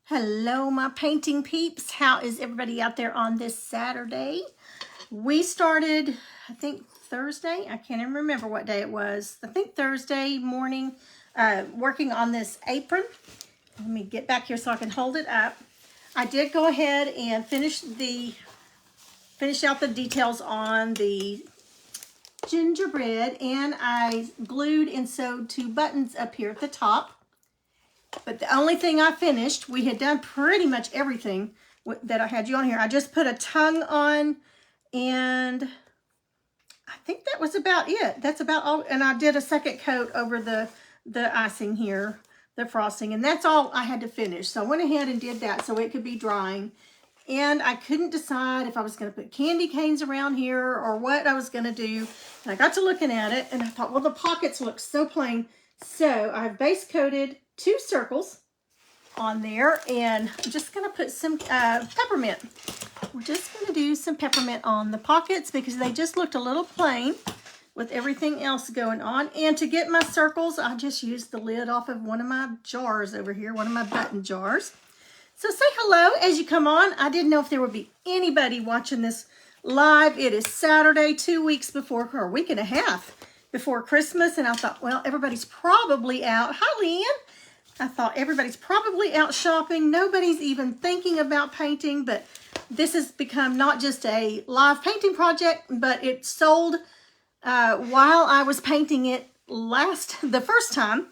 Hello, my painting peeps. How is everybody out there on this Saturday? We started, I think, Thursday. I can't even remember what day it was. I think Thursday morning, working on this apron. Let me get back here so I can hold it up. I did go ahead and finish out the details on the gingerbread, and I glued and sewed 2 buttons up here at the top. But the only thing I finished, we had done pretty much everything that I had you on here. I just put a tongue on, and I think that was about it. That's about all. And I did a second coat over the icing here, the frosting, and that's all I had to finish. So I went ahead and did that so it could be drying. And I couldn't decide if I was going to put candy canes around here or what I was going to do. And I got to looking at it, and I thought, well, the pockets look so plain. So I've base coated 2 circles on there, and I'm just going to put some peppermint. We're just going to do some peppermint on the pockets because they just looked a little plain with everything else going on. And to get my circles, I just used the lid off of one of my jars over here, one of my button jars. So say hello as you come on. I didn't know if there would be anybody watching this live. It is Saturday, 2 weeks before, or a week and a half before Christmas. And I thought, well, everybody's probably out. Hi, Leanne. I thought everybody's probably out shopping. Nobody's even thinking about painting, but this has become not just a live painting project, but it sold while I was painting it the first time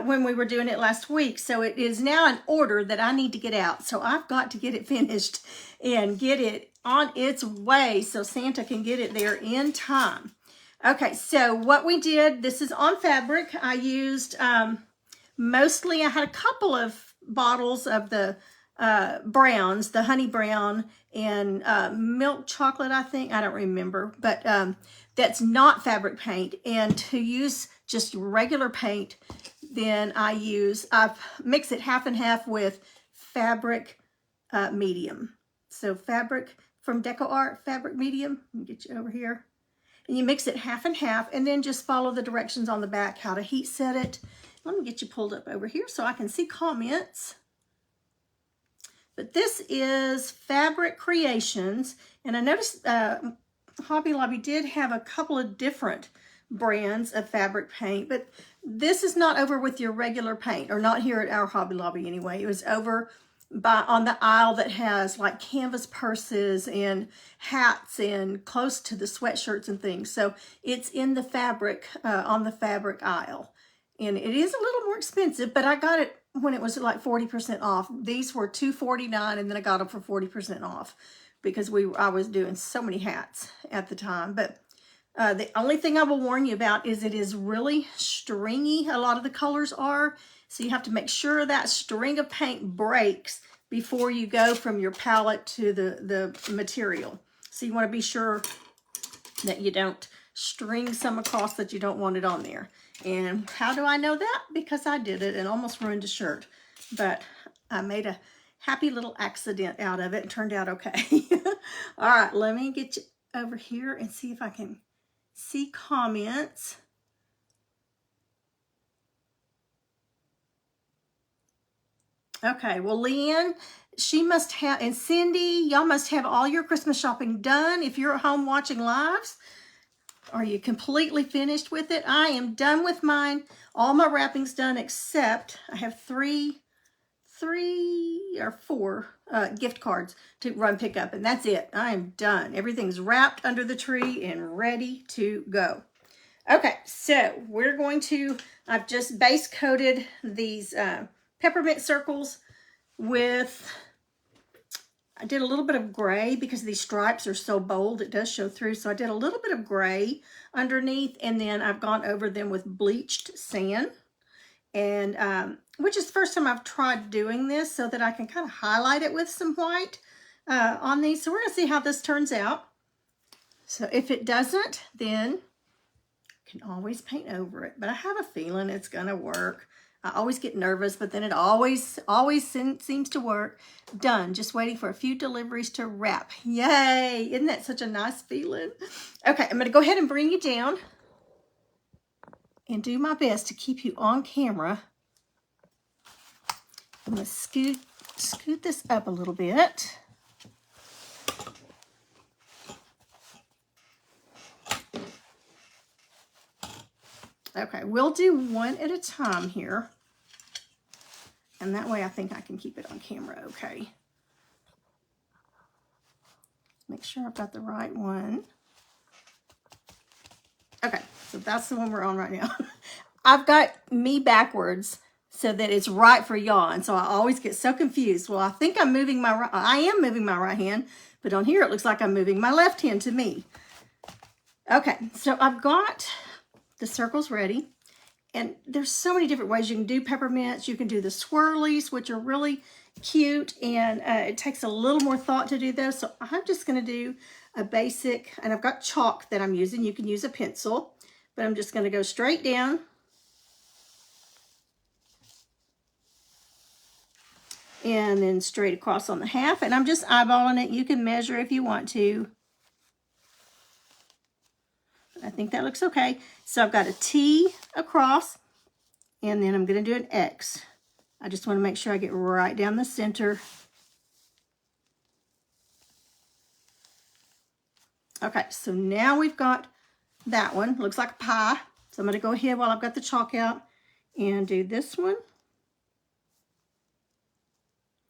when we were doing it last week. So it is now an order that I need to get out. So I've got to get it finished and get it on its way so Santa can get it there in time. Okay, so what we did, this is on fabric. I used mostly, I had a couple of bottles of the browns, the honey brown and milk chocolate, I think. I don't remember, but that's not fabric paint. And to use just regular paint, then I've mixed it half and half with fabric medium. So fabric from Deco Art, fabric medium. Let me get you over here. And you mix it half and half, and then just follow the directions on the back, how to heat set it. Let me get you pulled up over here so I can see comments. But this is Fabric Creations, and I noticed Hobby Lobby did have a couple of different brands of fabric paint, but this is not over with your regular paint, or not here at our Hobby Lobby anyway. It was over on the aisle that has like canvas purses and hats and close to the sweatshirts and things. So it's in the fabric, on the fabric aisle. And it is a little more expensive, but I got it when it was like 40% off. These were $2.49, and then I got them for 40% off because I was doing so many hats at the time. But the only thing I will warn you about is it is really stringy. A lot of the colors are. So you have to make sure that string of paint breaks before you go from your palette to the material. So you want to be sure that you don't string some across that you don't want it on there. And how do I know that? Because I did it and almost ruined a shirt. But I made a happy little accident out of it and turned out okay. All right, let me get you over here and see if I can see comments. Okay, well, Leanne, she must have, and Cindy, y'all must have all your Christmas shopping done if you're at home watching lives. Are you completely finished with it? I am done with mine. All my wrapping's done except I have three or four gift cards to run pick up, and that's it. I am done. Everything's wrapped under the tree and ready to go. Okay, so we're going to, I've just base coated these peppermint circles with, I did a little bit of gray because these stripes are so bold, it does show through. So I did a little bit of gray underneath, and then I've gone over them with bleached sand, and which is the first time I've tried doing this, so that I can kind of highlight it with some white on these. So we're going to see how this turns out. So if it doesn't, then I can always paint over it, but I have a feeling it's going to work. I always get nervous, but then it always seems to work. Done. Just waiting for a few deliveries to wrap. Yay! Isn't that such a nice feeling? Okay, I'm going to go ahead and bring you down and do my best to keep you on camera. I'm going to scoot scoot this up a little bit. Okay, we'll do one at a time here. And that way I think I can keep it on camera okay. Make sure I've got the right one. Okay, so that's the one we're on right now. I've got me backwards so that it's right for y'all, and so I always get so confused. Well, I think I'm moving I am moving my right hand, but on here it looks like I'm moving my left hand to me. Okay, so I've got the circles ready, and there's so many different ways you can do peppermints. You can do the swirlies, which are really cute, and it takes a little more thought to do those. So I'm just going to do a basic, and I've got chalk that I'm using. You can use a pencil, but I'm just going to go straight down. And then straight across on the half, and I'm just eyeballing it. You can measure if you want to. I think that looks okay. So I've got a T across, and then I'm going to do an X. I just want to make sure I get right down the center. Okay, so now we've got that one. Looks like a pie. So I'm going to go ahead while I've got the chalk out and do this one.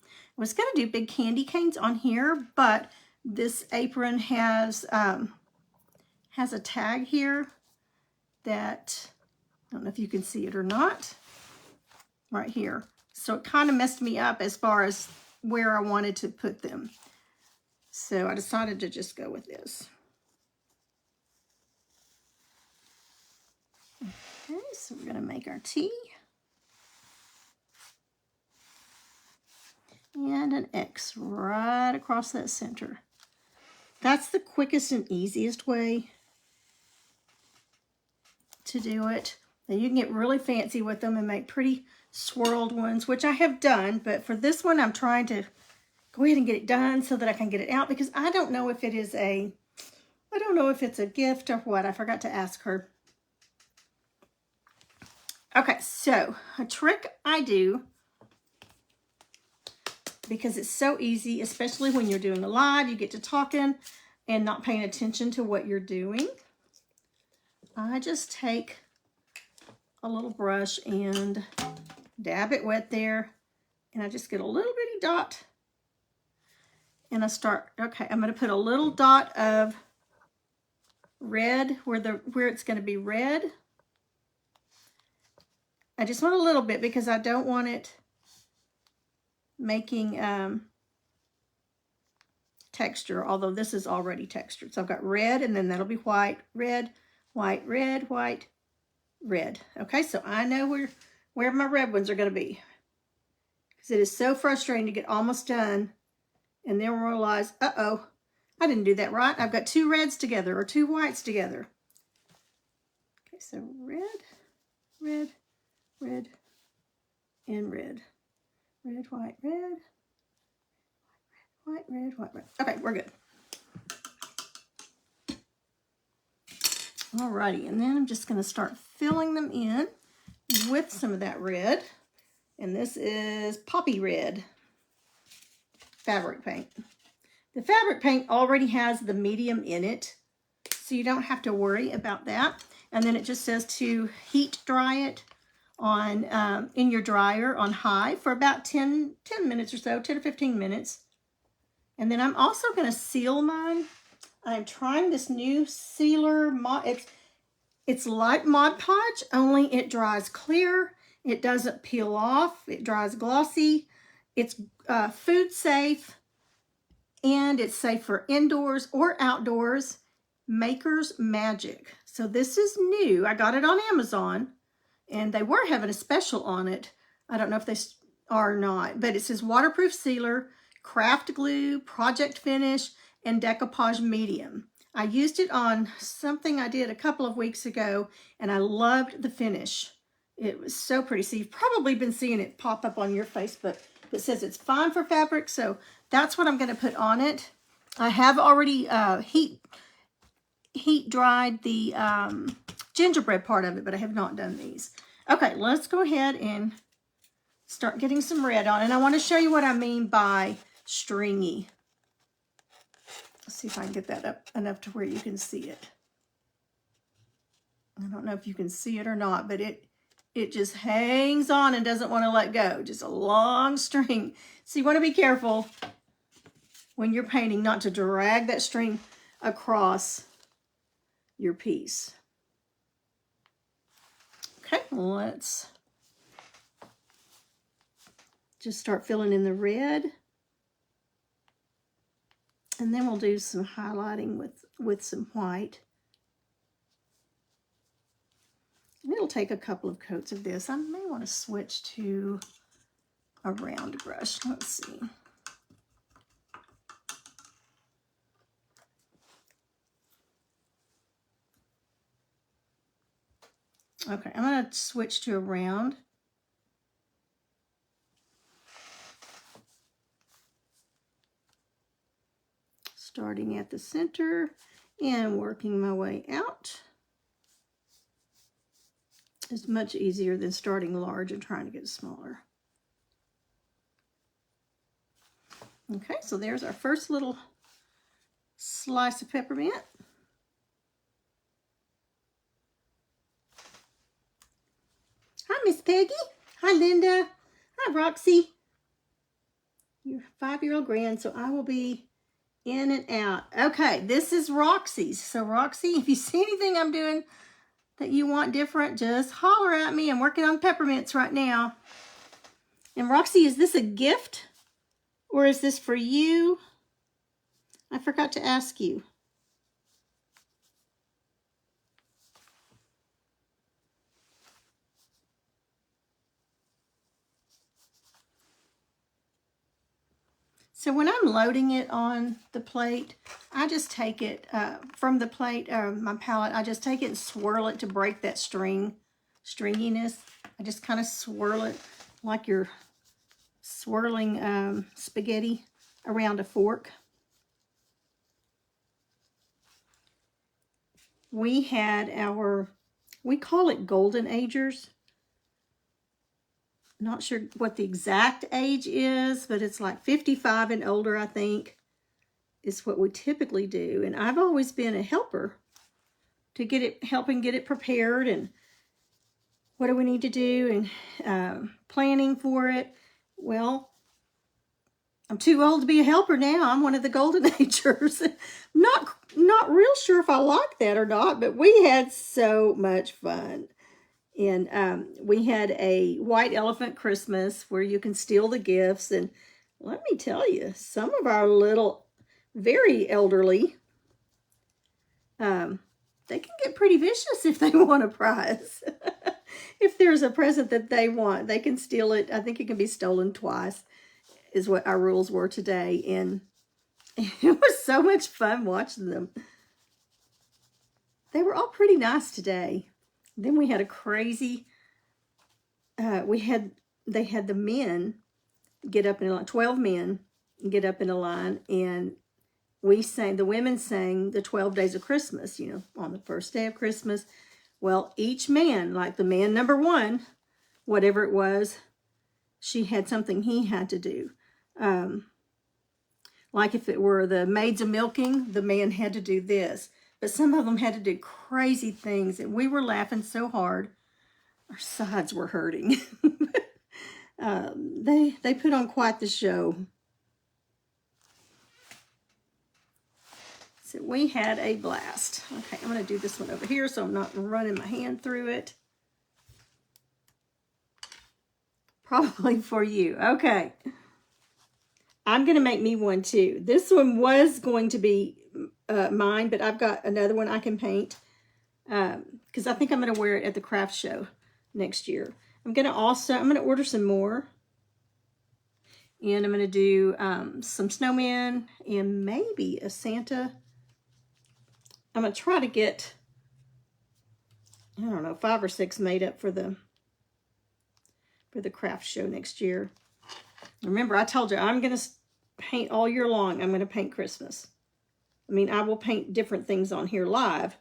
I was going to do big candy canes on here, but this apron has a tag here that, I don't know if you can see it or not, right here. So it kind of messed me up as far as where I wanted to put them. So I decided to just go with this. Okay, so we're going to make our T. And an X right across that center. That's the quickest and easiest way to do it. Now you can get really fancy with them and make pretty swirled ones, which I have done, but for this one I'm trying to go ahead and get it done so that I can get it out, because I don't know if it is I don't know if it's a gift or what. I forgot to ask her. Okay, so a trick I do, because it's so easy, especially when you're doing a live, you get to talking and not paying attention to what you're doing. I just take a little brush and dab it wet there, and I just get a little bitty dot, and I start, okay, I'm going to put a little dot of red where it's going to be red. I just want a little bit because I don't want it making texture, although this is already textured. So I've got red, and then that'll be white, red, white, red, white, red. Okay, so I know where my red ones are going to be, because it is so frustrating to get almost done and then realize, uh-oh, I didn't do that right. I've got two reds together or two whites together. Okay, so red, red, red, and red. Red, white, red, white, red, white, red. Okay, we're good. Alrighty, and then I'm just going to start filling them in with some of that red. And this is Poppy Red fabric paint. The fabric paint already has the medium in it, so you don't have to worry about that. And then it just says to heat dry it on in your dryer on high for about 10 minutes or so, 10 to 15 minutes. And then I'm also going to seal mine. I'm trying this new sealer. It's like Mod Podge, only it dries clear. It doesn't peel off. It dries glossy. It's food safe, and it's safe for indoors or outdoors. Maker's Magic. So this is new. I got it on Amazon, and they were having a special on it. I don't know if they are or not, but it says waterproof sealer, craft glue, project finish, and decoupage medium. I used it on something I did a couple of weeks ago, and I loved the finish. It was so pretty. So you've probably been seeing it pop up on your Facebook. It says it's fine for fabric, so that's what I'm going to put on it. I have already heat dried the gingerbread part of it, but I have not done these. Okay, let's go ahead and start getting some red on. And I want to show you what I mean by stringy. Let's see if I can get that up enough to where you can see it. I don't know if you can see it or not, but it just hangs on and doesn't want to let go. Just a long string. So you want to be careful when you're painting not to drag that string across your piece. Okay, let's just start filling in the red. And then we'll do some highlighting with some white. And it'll take a couple of coats of this. I may want to switch to a round brush. Let's see. Okay, I'm going to switch to a round. Starting at the center and working my way out. It's much easier than starting large and trying to get smaller. Okay, so there's our first little slice of peppermint. Hi, Miss Peggy. Hi, Linda. Hi, Roxy. Your 5-year-old grand, so I will be in and out. Okay, this is Roxy's. So Roxy, if you see anything I'm doing that you want different, just holler at me. I'm working on peppermints right now. And Roxy, is this a gift or is this for you? I forgot to ask you. So when I'm loading it on the plate, I just take it from the plate, my palette, I just take it and swirl it to break that stringiness. I just kind of swirl it like you're swirling spaghetti around a fork. We had we call it golden agers. Not sure what the exact age is, but it's like 55 and older, I think, is what we typically do. And I've always been a helper to get it, helping get it prepared and what do we need to do and planning for it. Well, I'm too old to be a helper now. I'm one of the golden agers. Not real sure if I like that or not, but we had so much fun. And we had a white elephant Christmas where you can steal the gifts. And let me tell you, some of our little, very elderly, they can get pretty vicious if they want a prize. If there's a present that they want, they can steal it. I think it can be stolen twice, is what our rules were today. And it was so much fun watching them. They were all pretty nice today. Then we had a crazy, they had the men get up in a line, 12 men get up in a line, and the women sang the 12 days of Christmas, you know, on the first day of Christmas. Well, each man, like the man number 1, whatever it was, she had something he had to do. Like if it were the maids of milking, the man had to do this. But some of them had to do crazy things, and we were laughing so hard, our sides were hurting. They put on quite the show. So we had a blast. Okay, I'm going to do this one over here so I'm not running my hand through it. Probably for you. Okay. I'm going to make me one too. This one was going to be mine, but I've got another one I can paint because I think I'm going to wear it at the craft show next year. I'm going to order some more, and I'm going to do some snowmen and maybe a Santa. I'm going to try to get, I don't know, 5 or 6 made up for the craft show next year. Remember, I told you I'm going to paint all year long. I'm going to paint Christmas. I mean, I will paint different things on here live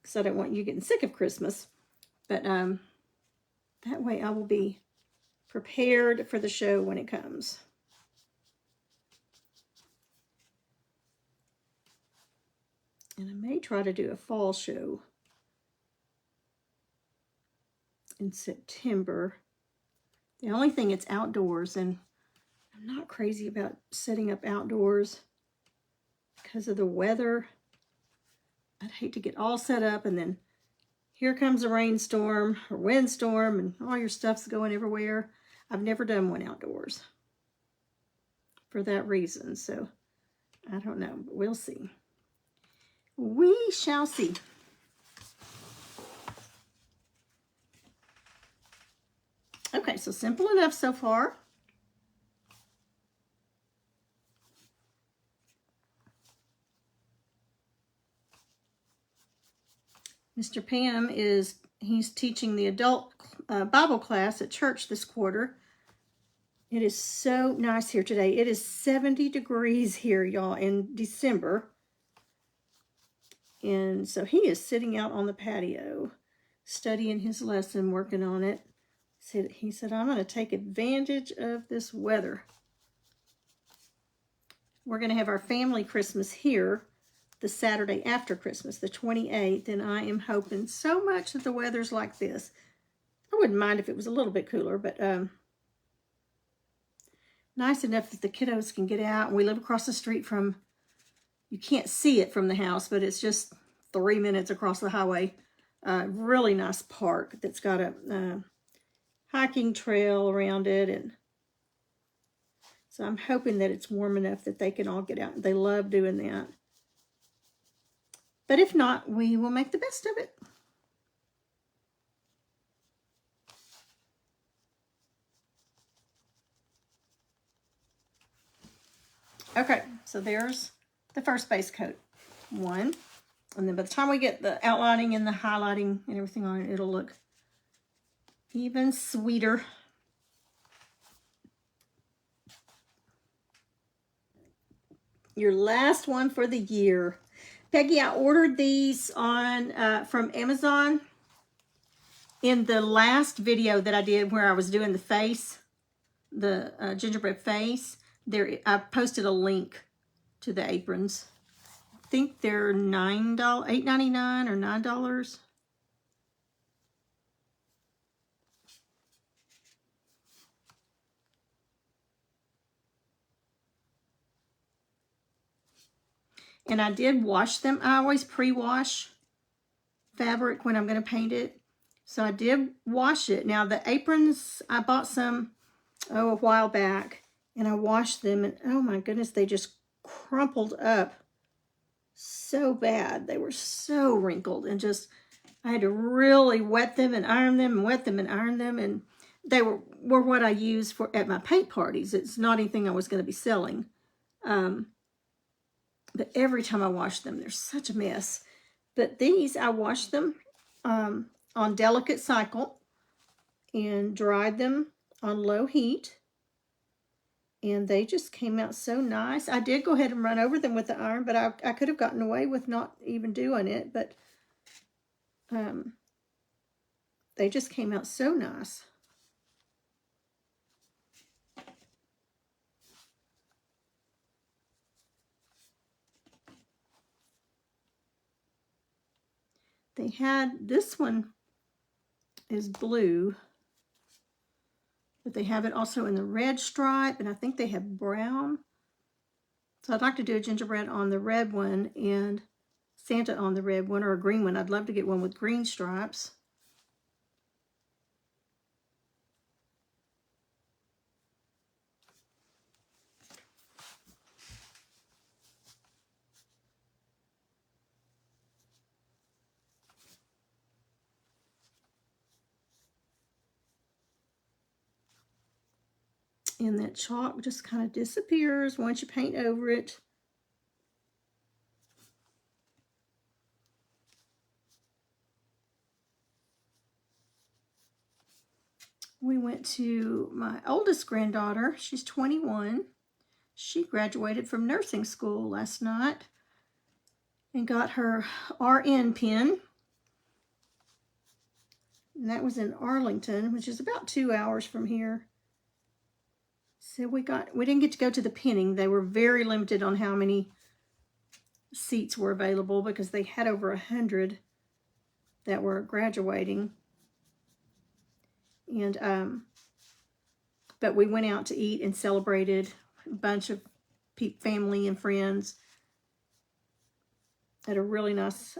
because I don't want you getting sick of Christmas. But that way I will be prepared for the show when it comes. And I may try to do a fall show in September. The only thing, it's outdoors, and I'm not crazy about setting up outdoors because of the weather. I'd hate to get all set up and then here comes a rainstorm or windstorm and all your stuff's going everywhere. I've never done one outdoors for that reason, so I don't know, but we'll see. We shall see. Okay, so simple enough so far. Mr. Pam he's teaching the adult Bible class at church this quarter. It is so nice here today. It is 70 degrees here, y'all, in December. And so he is sitting out on the patio, studying his lesson, working on it. He said, I'm going to take advantage of this weather. We're going to have our family Christmas here the Saturday after Christmas, the 28th, and I am hoping so much that the weather's like this. I wouldn't mind if it was a little bit cooler, but nice enough that the kiddos can get out. And we live across the street from, you can't see it from the house, but it's just 3 minutes across the highway. Really nice park that's got a hiking trail around it, and so I'm hoping that it's warm enough that they can all get out. They love doing that. But if not, we will make the best of it. Okay, so there's the first base coat. One. And then by the time we get the outlining and the highlighting and everything on it, it'll look even sweeter. Your last one for the year. Peggy, I ordered these on from Amazon. In the last video that I did where I was doing the face, the gingerbread face, there I posted a link to the aprons. I think they're $9, $8.99 or $9. And I did wash them. I always pre-wash fabric when I'm going to paint it. So I did wash it. Now the aprons, I bought some, a while back. And I washed them. And oh my goodness, they just crumpled up so bad. They were so wrinkled. And just, I had to really wet them and iron them and wet them and iron them. And they were what I used for at my paint parties. It's not anything I was going to be selling. But every time I wash them, they're such a mess. But these, I washed them on delicate cycle and dried them on low heat. And they just came out so nice. I did go ahead and run over them with the iron, but I could have gotten away with not even doing it. But they just came out so nice. They had, this one is blue, but they have it also in the red stripe, and I think they have brown. So I'd like to do a gingerbread on the red one and Santa on the red one, or a green one. I'd love to get one with green stripes. And that chalk just kind of disappears once you paint over it. We went to my oldest granddaughter. She's 21. She graduated from nursing school last night and got her RN pin. And that was in Arlington, which is about 2 hours from here. So we didn't get to go to the pinning. They were very limited on how many seats were available because they had over 100 that were graduating. And but we went out to eat and celebrated a bunch of family and friends at a really nice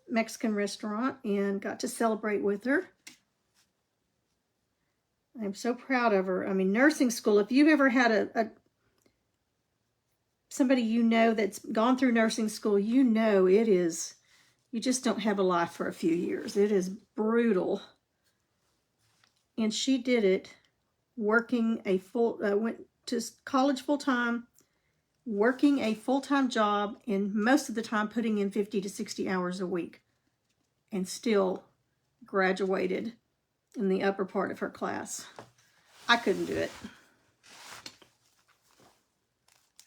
Mexican restaurant and got to celebrate with her. I'm so proud of her. I mean, nursing school, if you've ever had somebody you know that's gone through nursing school, you know it is, you just don't have a life for a few years. It is brutal. And she did it working went to college full-time, working a full-time job, and most of the time putting in 50 to 60 hours a week, and still graduated in the upper part of her class. I couldn't do it.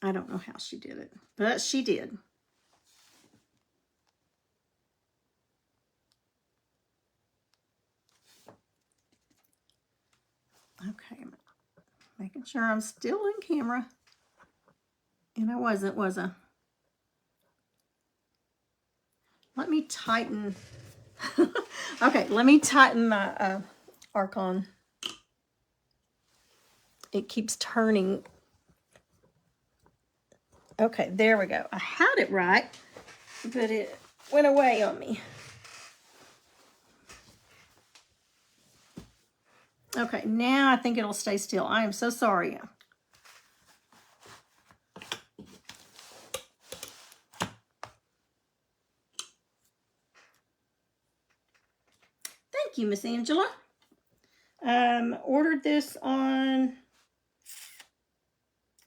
I don't know how she did it, but she did. Okay, making sure I'm still in camera. And I wasn't, was I? Let me tighten. Okay, let me tighten my Archon. It keeps turning. Okay, there we go. I had it right, but it went away on me. Okay, now I think it'll stay still. I am so sorry. Thank you, Miss Angela. Ordered this on,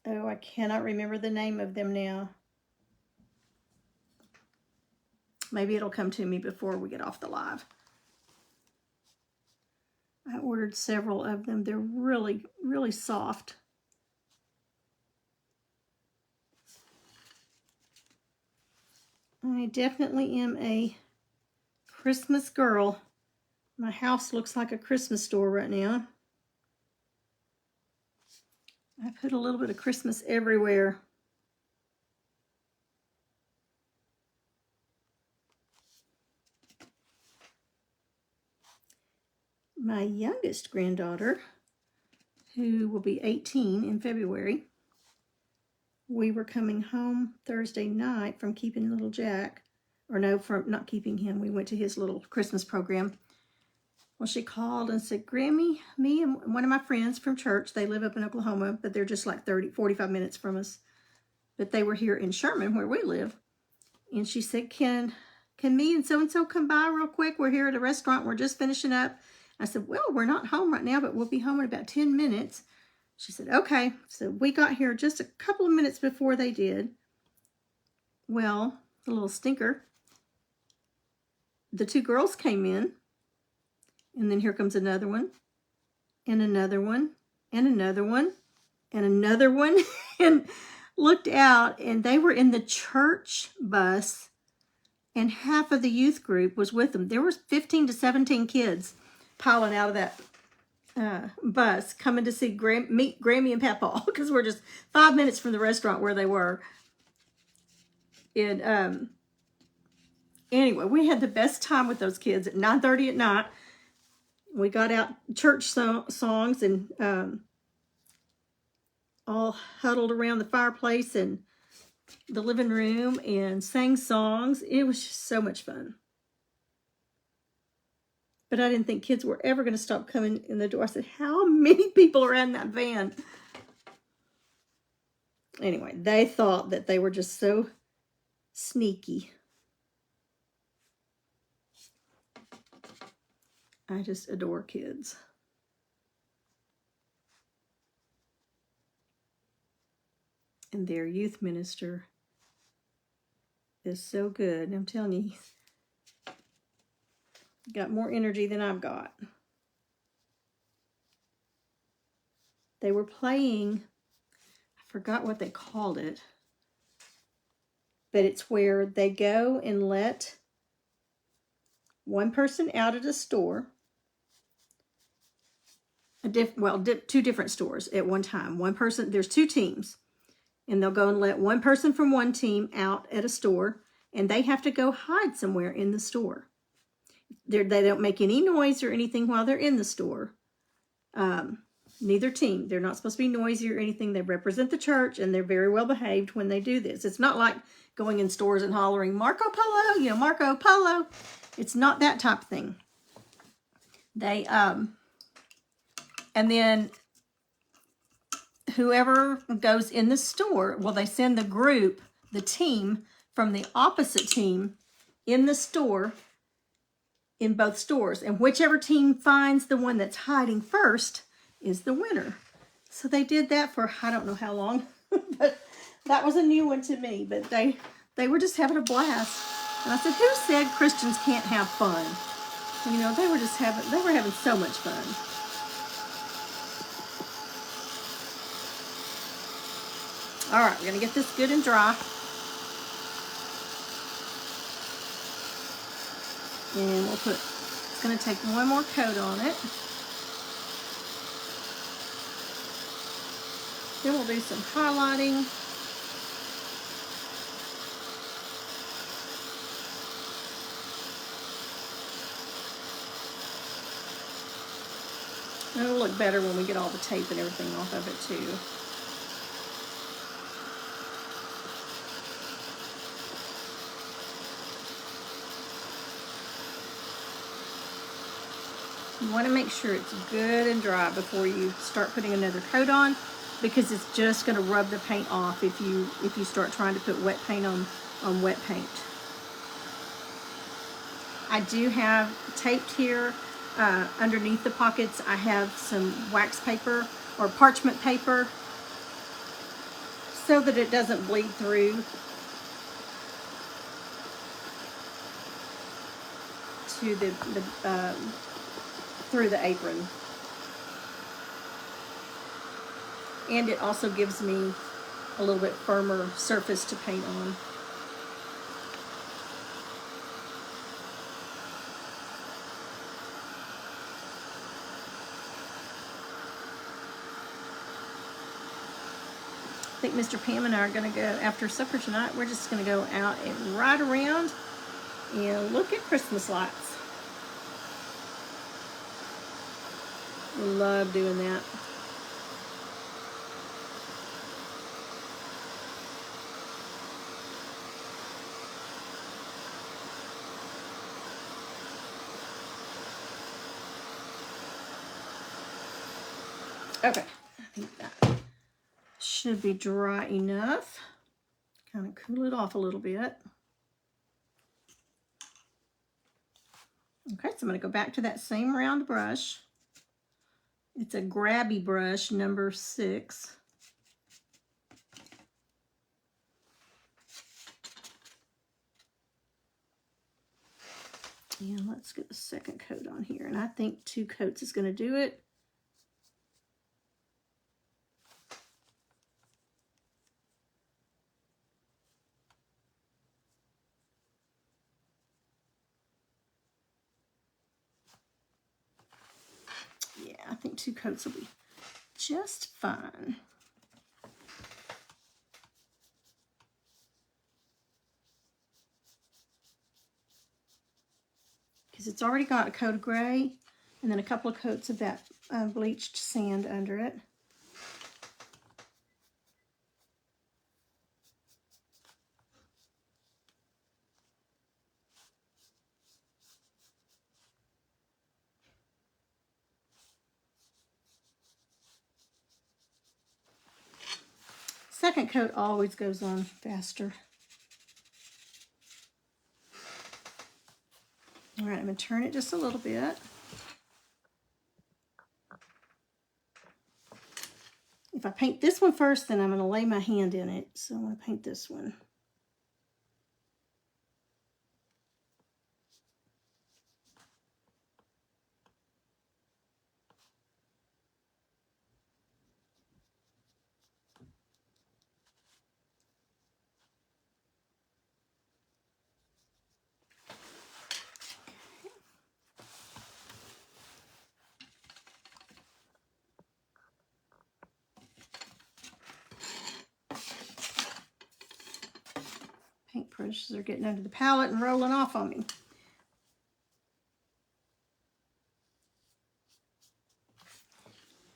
oh, I cannot remember the name of them now. Maybe it'll come to me before we get off the live. I ordered several of them. They're really, really soft. I definitely am a Christmas girl. My house looks like a Christmas store right now. I put a little bit of Christmas everywhere. My youngest granddaughter, who will be 18 in February, we were coming home Thursday night from keeping little Jack, or no, from not keeping him. We went to his little Christmas program. Well, she called and said, Grammy, me and one of my friends from church, they live up in Oklahoma, but they're just like 45 minutes from us. But they were here in Sherman, where we live. And she said, can me and so-and-so come by real quick? We're here at a restaurant. We're just finishing up. I said, well, we're not home right now, but we'll be home in about 10 minutes. She said, okay. So we got here just a couple of minutes before they did. Well, the little stinker, the two girls came in, and then here comes another one, and another one, and another one, and another one, and looked out, and they were in the church bus, and half of the youth group was with them. There was 15 to 17 kids piling out of that bus, coming to see meet Grammy and Papa, because we're just 5 minutes from the restaurant where they were. And anyway, we had the best time with those kids. At 9:30 at night, we got out church songs and all huddled around the fireplace and the living room and sang songs. It was just so much fun. But I didn't think kids were ever going to stop coming in the door. I said, how many people are in that van? Anyway, they thought that they were just so sneaky. I just adore kids. And their youth minister is so good. I'm telling you, he's got more energy than I've got. They were playing, I forgot what they called it, but it's where they go and let one person out at a store, two different stores at one time. One person, there's two teams, and they'll go and let one person from one team out at a store, and they have to go hide somewhere in the store. They don't make any noise or anything while they're in the store. Neither team. They're not supposed to be noisy or anything. They represent the church, and they're very well behaved when they do this. It's not like going in stores and hollering, Marco Polo, Marco Polo. It's not that type of thing. They, and then whoever goes in the store, well, they send the group, the team from the opposite team in the store, in both stores. And whichever team finds the one that's hiding first is the winner. So they did that for, I don't know how long, but that was a new one to me. But they were just having a blast. And I said, who said Christians can't have fun? They were having so much fun. All right, we're going to get this good and dry. And it's going to take one more coat on it. Then we'll do some highlighting. It'll look better when we get all the tape and everything off of it too. You want to make sure it's good and dry before you start putting another coat on, because it's just going to rub the paint off if you start trying to put wet paint on wet paint. I do have taped here underneath the pockets. I have some wax paper or parchment paper so that it doesn't bleed through to through the apron. And it also gives me a little bit firmer surface to paint on. I think Mr. Pam and I are going to go, after supper tonight, we're just going to go out and ride around and look at Christmas lights. Love doing that. Okay, I think that should be dry enough. Kind of cool it off a little bit. Okay, so I'm going to go back to that same round brush. It's a grabby brush, number 6. And let's get the second coat on here. And I think 2 coats is going to do it. Yeah, I think 2 coats will be just fine. Because it's already got a coat of gray and then a couple of coats of that bleached sand under it. Second coat always goes on faster. All right, I'm going to turn it just a little bit. If I paint this one first, then I'm going to lay my hand in it. So I'm going to paint this one. Paintbrushes are getting under the palette and rolling off on me.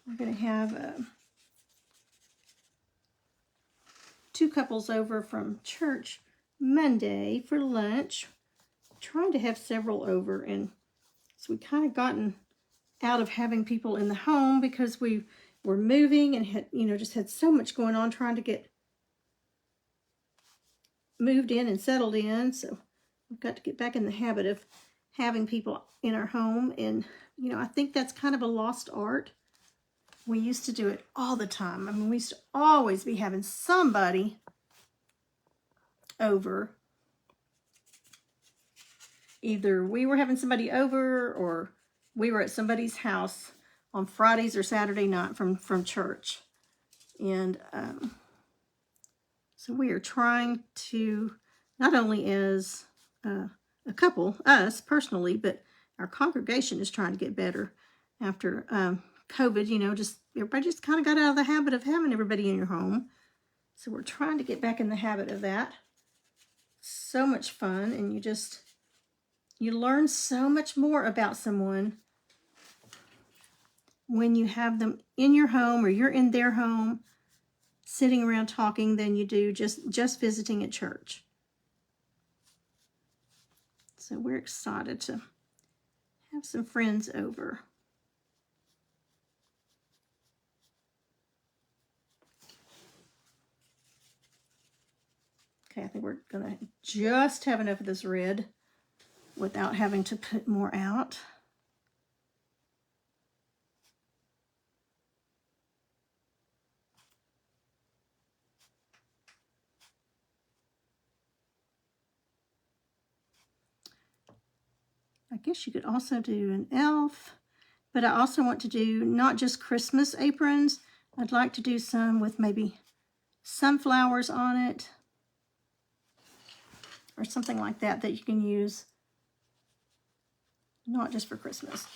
We're going to have 2 couples over from church Monday for lunch. I'm trying to have several over, and so we kind of gotten out of having people in the home because we were moving and had, just had so much going on trying to get moved in and settled in. So we've got to get back in the habit of having people in our home. And, I think that's kind of a lost art. We used to do it all the time. I mean, we used to always be having somebody over. Either we were having somebody over or we were at somebody's house on Fridays or Saturday night from church. And so we are trying to, not only as a couple, us personally, but our congregation is trying to get better after COVID, everybody just kind of got out of the habit of having everybody in your home. So we're trying to get back in the habit of that. So much fun, and you learn so much more about someone when you have them in your home or you're in their home sitting around talking than you do just visiting at church. So we're excited to have some friends over. Okay, I think we're going to just have enough of this red without having to put more out. I guess you could also do an elf, but I also want to do not just Christmas aprons. I'd like to do some with maybe sunflowers on it or something like that you can use not just for Christmas.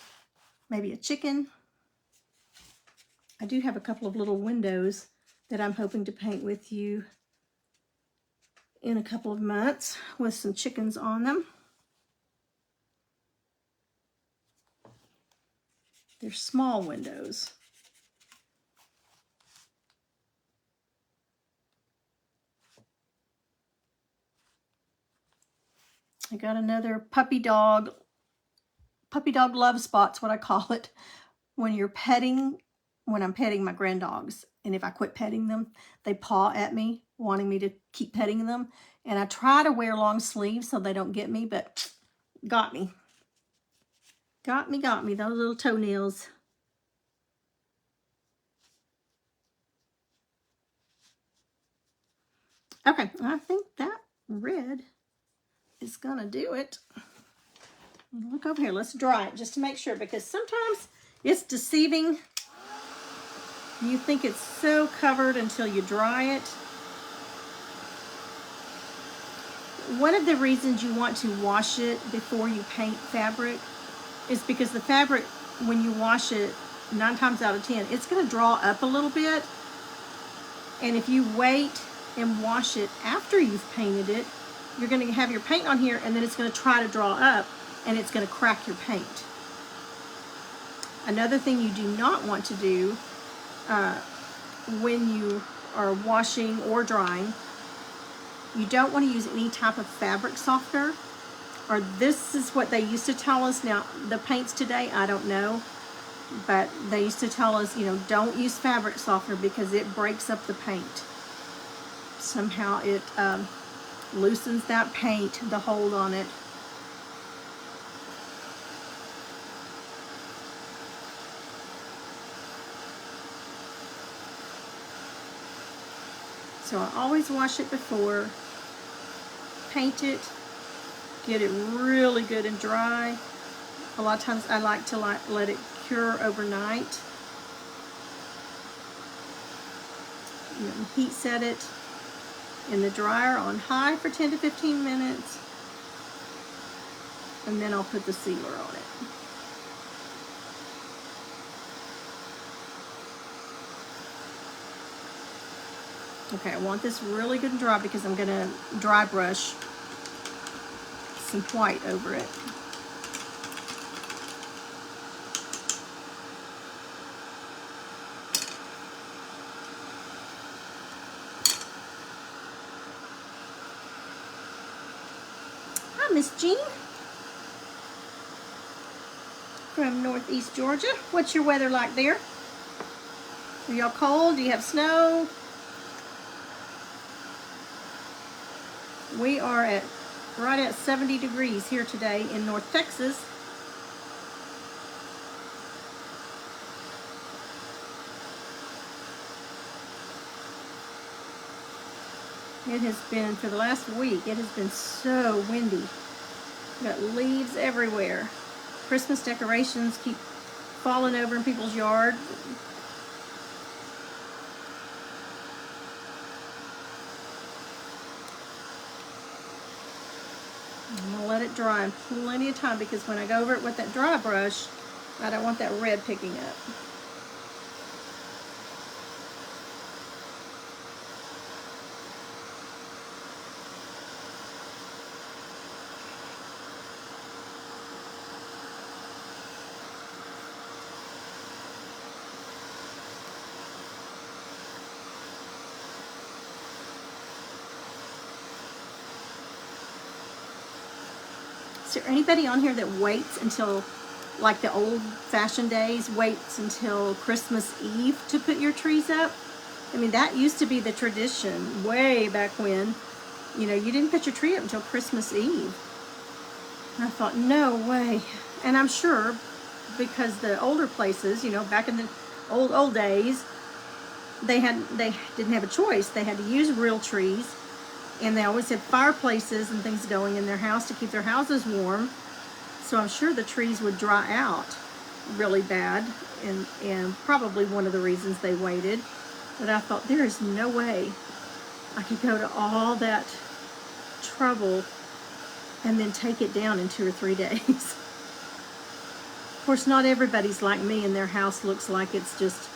Maybe a chicken. I do have a couple of little windows that I'm hoping to paint with you in a couple of months with some chickens on them. They're small windows. I got another puppy dog love spot's what I call it. When I'm petting my grand dogs, and if I quit petting them, they paw at me, wanting me to keep petting them. And I try to wear long sleeves so they don't get me, but got me. Got me, those little toenails. Okay, I think that red is gonna do it. Look over here, let's dry it just to make sure, because sometimes it's deceiving. You think it's so covered until you dry it. One of the reasons you want to wash it before you paint fabric is because the fabric, when you wash it, 9 times out of 10, it's going to draw up a little bit. And if you wait and wash it after you've painted it, you're going to have your paint on here and then it's going to try to draw up and it's going to crack your paint. Another thing you do not want to do when you are washing or drying, you don't want to use any type of fabric softener, or this is what they used to tell us. Now, the paints today, I don't know, but they used to tell us, don't use fabric softener because it breaks up the paint. Somehow it loosens that paint, the hold on it. So I always wash it before, paint it, get it really good and dry. A lot of times I like to let it cure overnight. Heat set it in the dryer on high for 10 to 15 minutes, and then I'll put the sealer on it. Okay, I want this really good and dry because I'm going to dry brush some white over it. Hi, Miss Jean from Northeast Georgia. What's your weather like there? Are y'all cold? Do you have snow? We are at right at 70 degrees here today in North Texas. It has been, for the last week, it has been so windy. We've got leaves everywhere. Christmas decorations keep falling over in people's yard. I'm gonna let it dry in plenty of time because when I go over it with that dry brush, I don't want that red picking up. Is there anybody on here that waits until, like the old-fashioned days, waits until Christmas Eve to put your trees up? I mean, that used to be the tradition way back when. You know, you didn't put your tree up until Christmas Eve. And I thought, no way. And I'm sure because the older places, you know, back in the old days, they didn't have a choice. They had to use real trees. And they always had fireplaces and things going in their house to keep their houses warm. So I'm sure the trees would dry out really bad, and probably one of the reasons they waited. But I thought, there is no way I could go to all that trouble and then take it down in 2 or 3 days. Of course, not everybody's like me and their house looks like it's just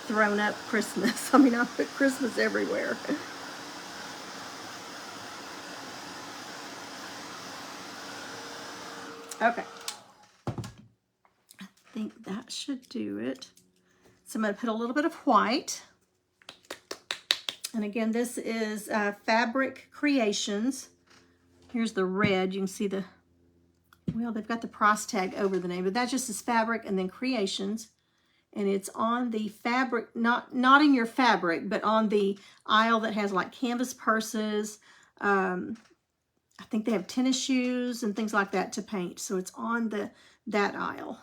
thrown up Christmas. I mean, I put Christmas everywhere. Okay, I think that should do it. So I'm going to put a little bit of white. And again, this is Fabric Creations. Here's the red. You can see the, well, they've got the price tag over the name, but that just is Fabric and then Creations. And it's on the fabric, not in your fabric, but on the aisle that has like canvas purses. I think they have tennis shoes and things like that to paint. So it's on that aisle.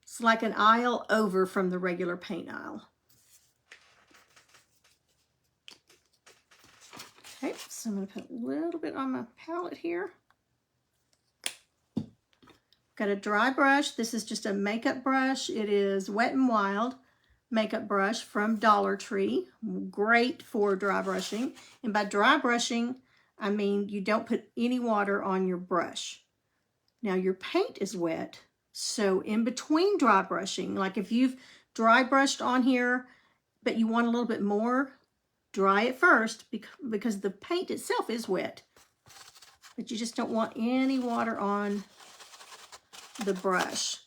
It's like an aisle over from the regular paint aisle. Okay, so I'm going to put a little bit on my palette here. Got a dry brush. This is just a makeup brush. It is Wet n Wild makeup brush from Dollar Tree. Great for dry brushing. And by dry brushing, I mean you don't put any water on your brush. Now your paint is wet, so in between dry brushing, like if you've dry brushed on here, but you want a little bit more, dry it first because the paint itself is wet. But you just don't want any water on the brush.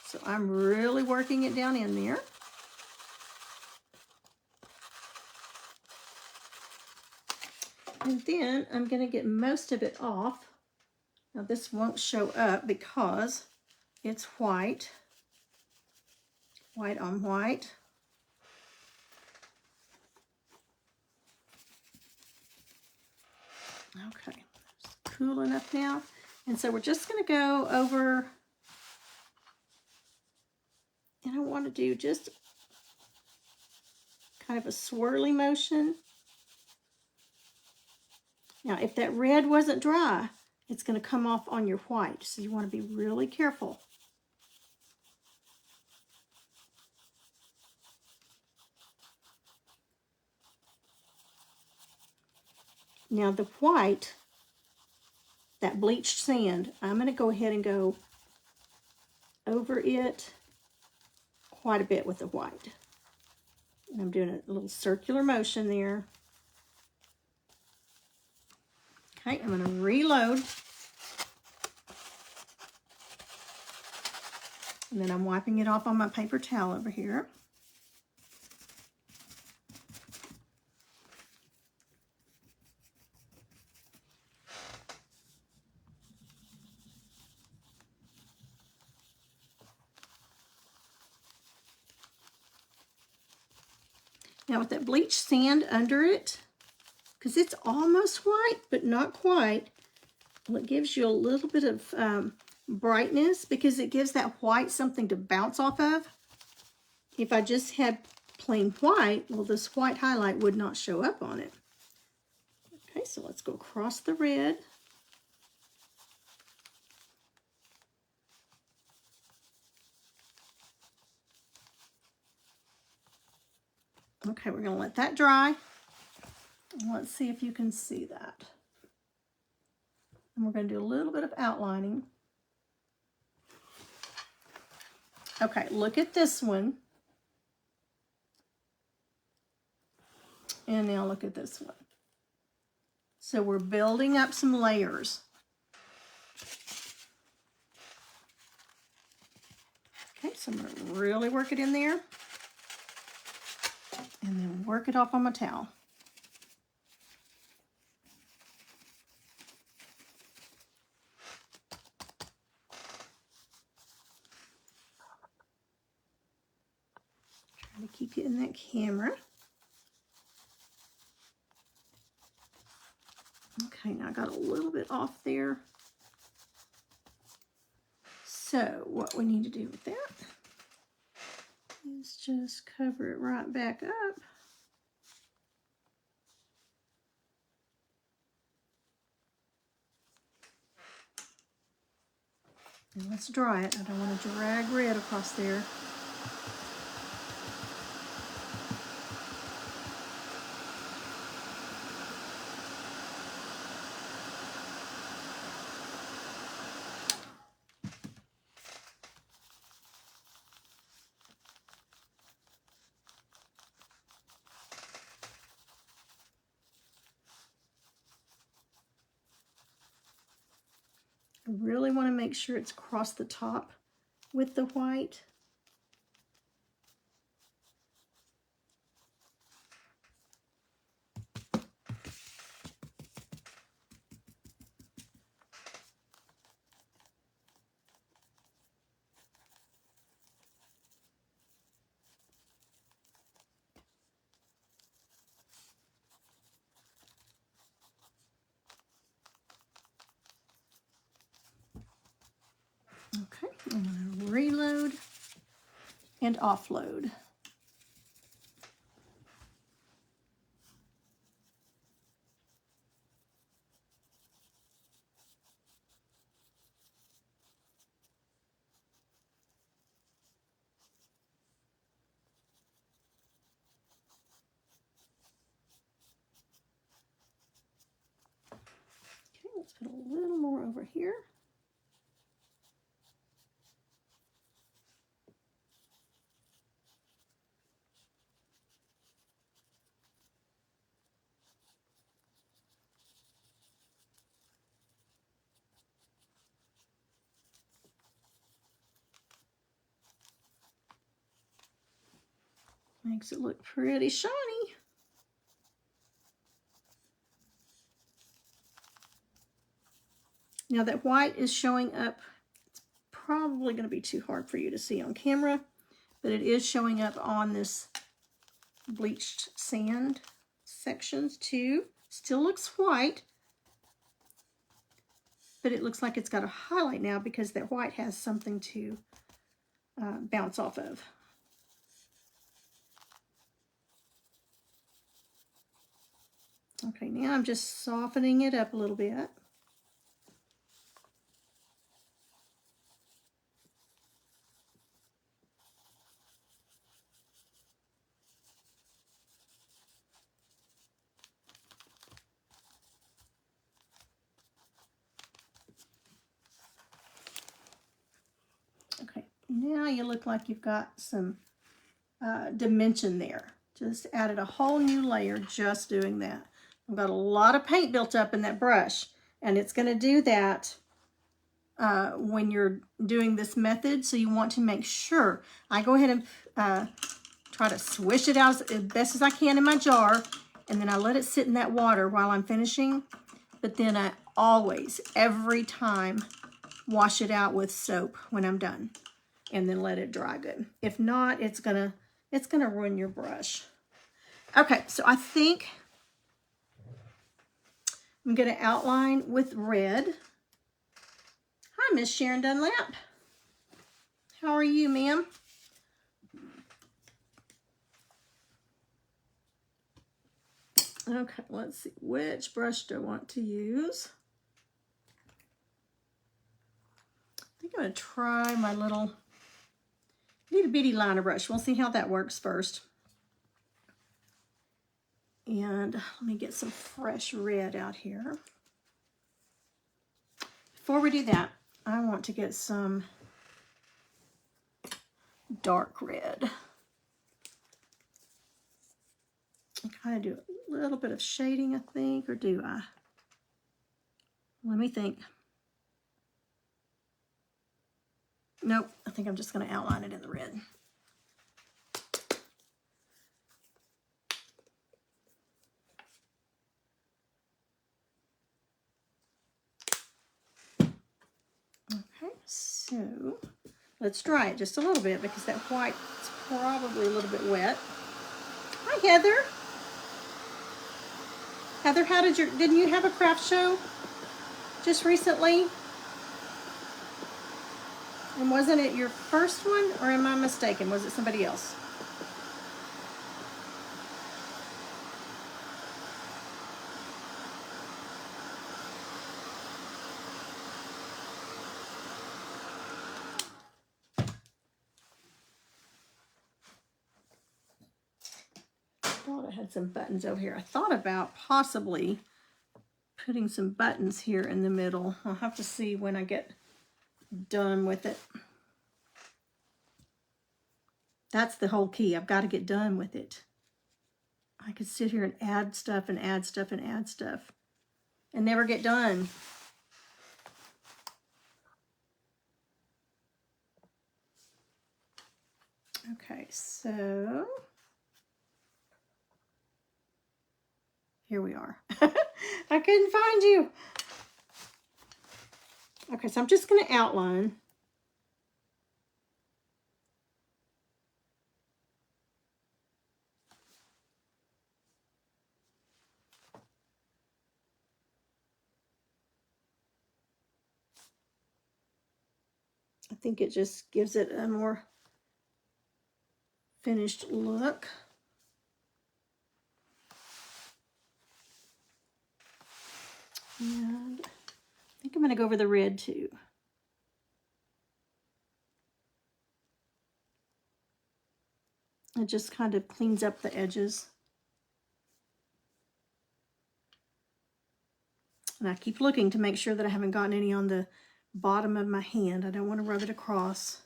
So I'm really working it down in there. And then I'm going to get most of it off. Now this won't show up because it's white. White on white. Okay, it's cool enough now. And so we're just going to go over, and I want to do just kind of a swirly motion. Now, if that red wasn't dry, it's going to come off on your white, so you want to be really careful. Now, the white, that bleached sand, I'm going to go ahead and go over it quite a bit with the white. And I'm doing a little circular motion there. Okay, I'm going to reload. And then I'm wiping it off on my paper towel over here. Now with that bleach sand under it, because it's almost white, but not quite, well, it gives you a little bit of brightness because it gives that white something to bounce off of. If I just had plain white, well, this white highlight would not show up on it. Okay, so let's go across the red. Okay, we're going to let that dry. Let's see if you can see that. And we're going to do a little bit of outlining. Okay, look at this one. And now look at this one. So we're building up some layers. Okay, so I'm going to really work it in there. And then work it off on my towel. Trying to keep it in that camera. Okay, now I got a little bit off there. So what we need to do with that is just cover it right back up. And let's dry it. I don't want to drag red across there. I really want to make sure it's across the top with the white. Okay, I'm going to reload and offload. Okay, let's put a little more over here. Makes it look pretty shiny. Now that white is showing up, it's probably going to be too hard for you to see on camera, but it is showing up on this bleached sand sections too. Still looks white, but it looks like it's got a highlight now because that white has something to bounce off of. Okay, now I'm just softening it up a little bit. Okay, now you look like you've got some dimension there. Just added a whole new layer just doing that. I've got a lot of paint built up in that brush, and it's going to do that when you're doing this method. So you want to make sure. I go ahead and try to swish it out as best as I can in my jar, and then I let it sit in that water while I'm finishing. But then I always, every time, wash it out with soap when I'm done, and then let it dry good. If not, it's gonna ruin your brush. Okay, so I think I'm gonna outline with red. Hi, Miss Sharon Dunlap. How are you, ma'am? Okay, let's see. Which brush do I want to use? I think I'm going to try my little itty bitty liner brush. We'll see how that works first. And let me get some fresh red out here. Before we do that, I want to get some dark red. I kind of do a little bit of shading, I think, or do I? Let me think. Nope, I think I'm just going to outline it in the red. Okay, so let's dry it just a little bit because that white is probably a little bit wet. Hi, Heather. Heather, didn't you have a craft show just recently? And wasn't it your first one, or am I mistaken? Was it somebody else? I thought I had some buttons over here. I thought about possibly putting some buttons here in the middle. I'll have to see when I get done with it. That's the whole key. I've got to get done with it. I could sit here and add stuff and add stuff and add stuff and never get done. Okay, so here we are. I couldn't find you. Okay, so I'm just going to outline. I think it just gives it a more finished look. And I think I'm going to go over the red too. It just kind of cleans up the edges. And I keep looking to make sure that I haven't gotten any on the bottom of my hand. I don't want to rub it across.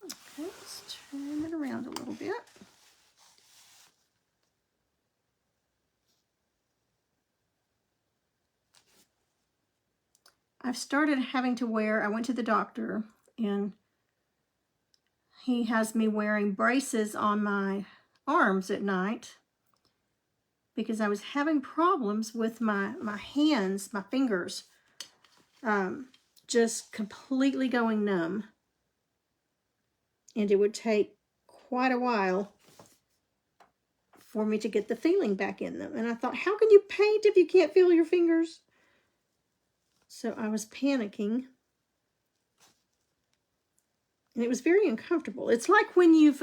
Okay, let's turn it around a little bit. I've started having to wear, I went to the doctor and he has me wearing braces on my arms at night because I was having problems with my hands, my fingers, just completely going numb. And it would take quite a while for me to get the feeling back in them. And I thought, how can you paint if you can't feel your fingers? So I was panicking. And it was very uncomfortable. It's like when you've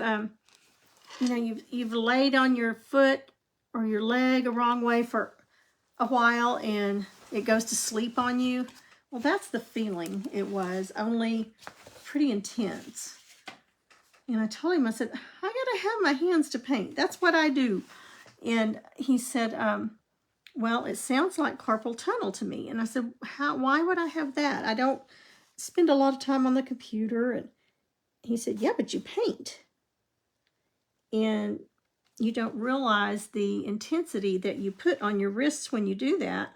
laid on your foot or your leg a wrong way for a while and it goes to sleep on you. Well, that's the feeling it was, only pretty intense. And I told him, I said, I gotta have my hands to paint. That's what I do. And he said, well, it sounds like carpal tunnel to me. And I said, why would I have that? I don't spend a lot of time on the computer. And he said, yeah, but you paint. And you don't realize the intensity that you put on your wrists when you do that.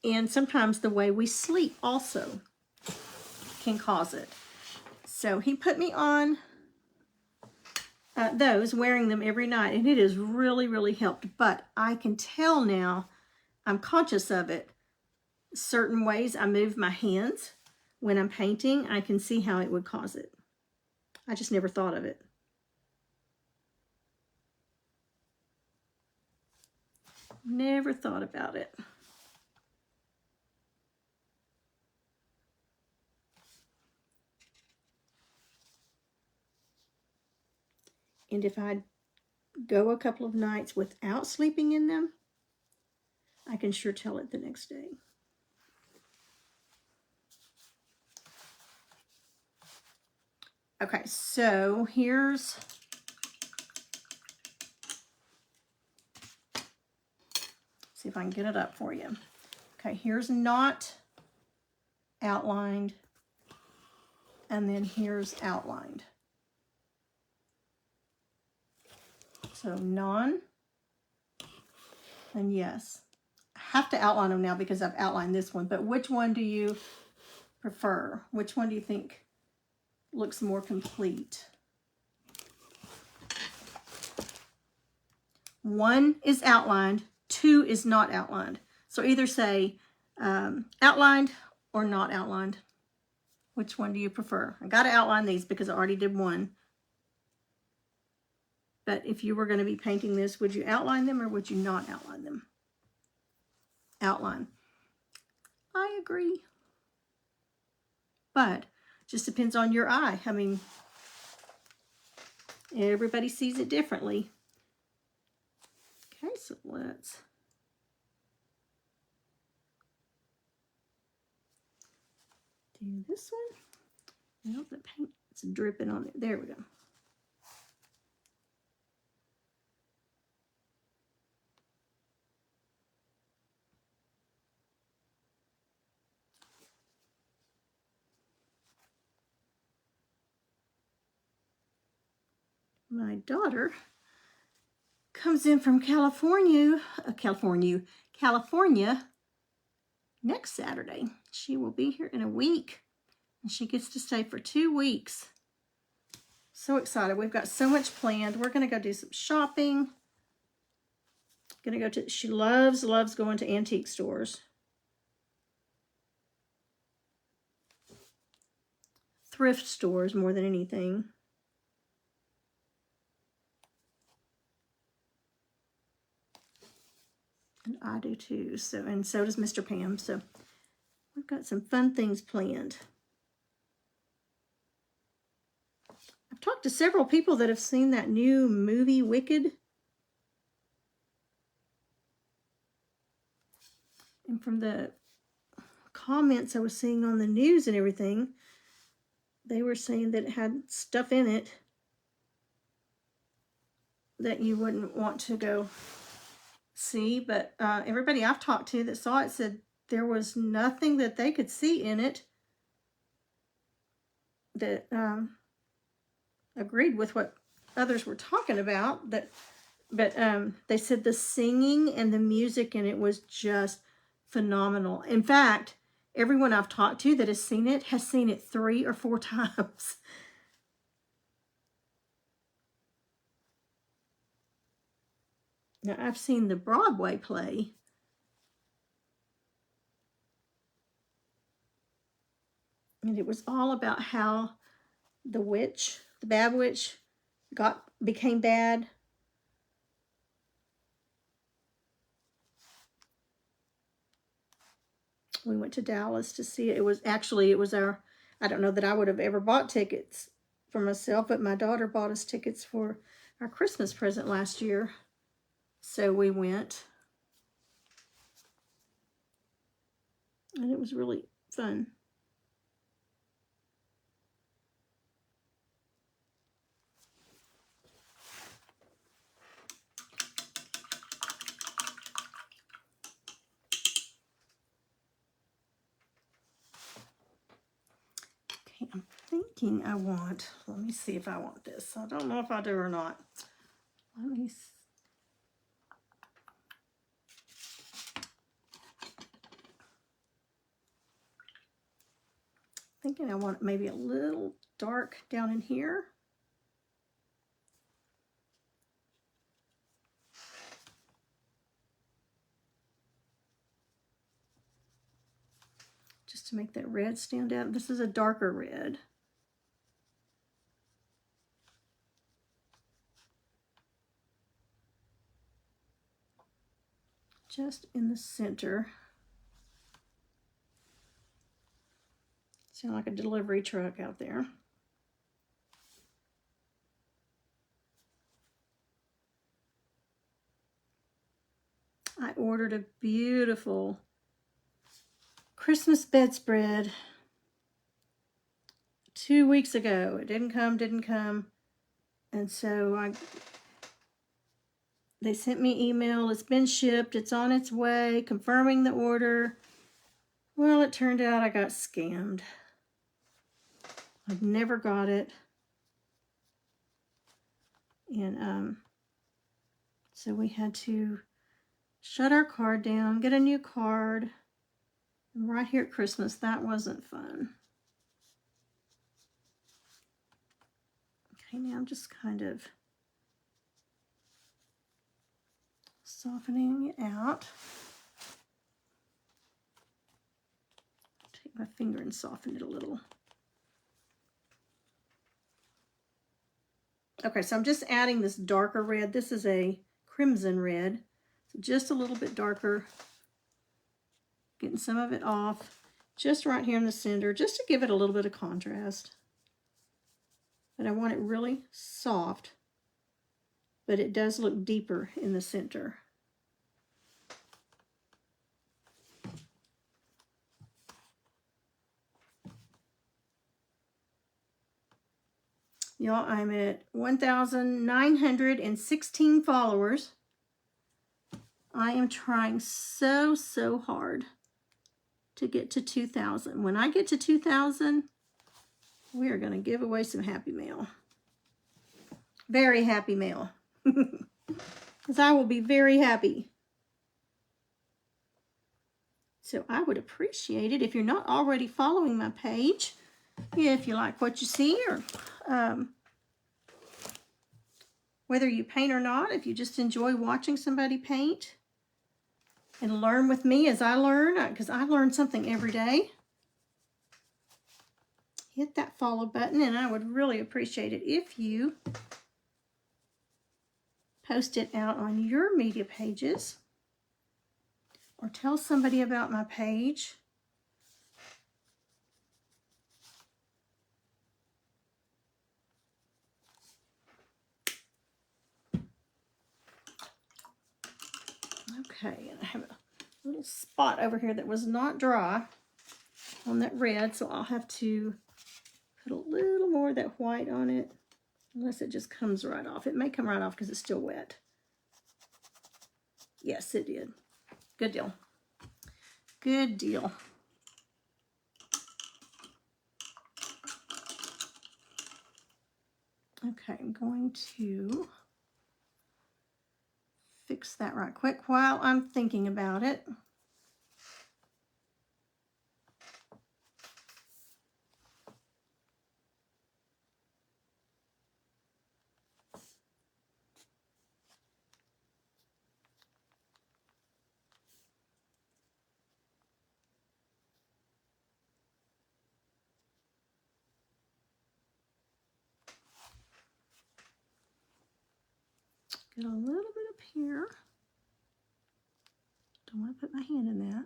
And sometimes the way we sleep also can cause it. So he put me on those, wearing them every night, and it has really, really helped. But I can tell now, I'm conscious of it. Certain ways I move my hands when I'm painting, I can see how it would cause it. I just never thought of it. Never thought about it. And if I go a couple of nights without sleeping in them, I can sure tell it the next day. Okay, so here's see if I can get it up for you. Okay, here's not outlined, and then here's outlined. So non and yes. I have to outline them now because I've outlined this one, but which one do you prefer? Which one do you think looks more complete? One is outlined, two is not outlined. So either say outlined or not outlined. Which one do you prefer? I got to outline these because I already did one. But if you were going to be painting this, would you outline them or would you not outline them? Outline. I agree. But just depends on your eye. I mean, everybody sees it differently. Okay, so let's do this one. Well, the paint is dripping on it. There we go. My daughter comes in from California next Saturday. She will be here in a week, and she gets to stay for 2 weeks. So excited. We've got so much planned. We're going to go do some shopping. She loves going to antique stores. Thrift stores more than anything. And I do too. And so does Mr. Pam. So we've got some fun things planned. I've talked to several people that have seen that new movie, Wicked. And from the comments I was seeing on the news and everything, they were saying that it had stuff in it that you wouldn't want to go see. But everybody I've talked to that saw it said there was nothing that they could see in it that agreed with what others were talking about. But they said the singing and the music in it was just phenomenal. In fact, everyone I've talked to that has seen it 3 or 4 times. Now, I've seen the Broadway play. And it was all about how the bad witch, became bad. We went to Dallas to see it. It was our, I don't know that I would have ever bought tickets for myself, but my daughter bought us tickets for our Christmas present last year. So we went. And it was really fun. thinking I want. Let me see if I want this. I don't know if I do or not. Let me see. Thinking I want maybe a little dark down in here. Just to make that red stand out. This is a darker red. Just in the center. Sound like a delivery truck out there. I ordered a beautiful Christmas bedspread 2 weeks ago. It didn't come. And so they sent me email. It's been shipped. It's on its way, confirming the order. Well, it turned out I got scammed. I've never got it. And so we had to shut our card down, get a new card. And right here at Christmas, that wasn't fun. Okay, now I'm just kind of softening it out. Take my finger and soften it a little. Okay, so I'm just adding this darker red. This is a crimson red, so just a little bit darker. Getting some of it off, just right here in the center, just to give it a little bit of contrast. But I want it really soft, but it does look deeper in the center. Y'all, I'm at 1,916 followers. I am trying so hard to get to 2,000. When I get to 2,000, we are going to give away some Happy Mail. Very Happy Mail. Because I will be very happy. So I would appreciate it if you're not already following my page. If you like what you see, or whether you paint or not, if you just enjoy watching somebody paint and learn with me as I learn, because I learn something every day. Hit that follow button, and I would really appreciate it if you post it out on your media pages or tell somebody about my page. Okay, and I have a little spot over here that was not dry on that red, so I'll have to put a little more of that white on it, unless it just comes right off. It may come right off because it's still wet. Yes, it did. Good deal. Good deal. Okay, I'm going to fix that right quick while I'm thinking about it. Get a little bit up here. Don't want to put my hand in that.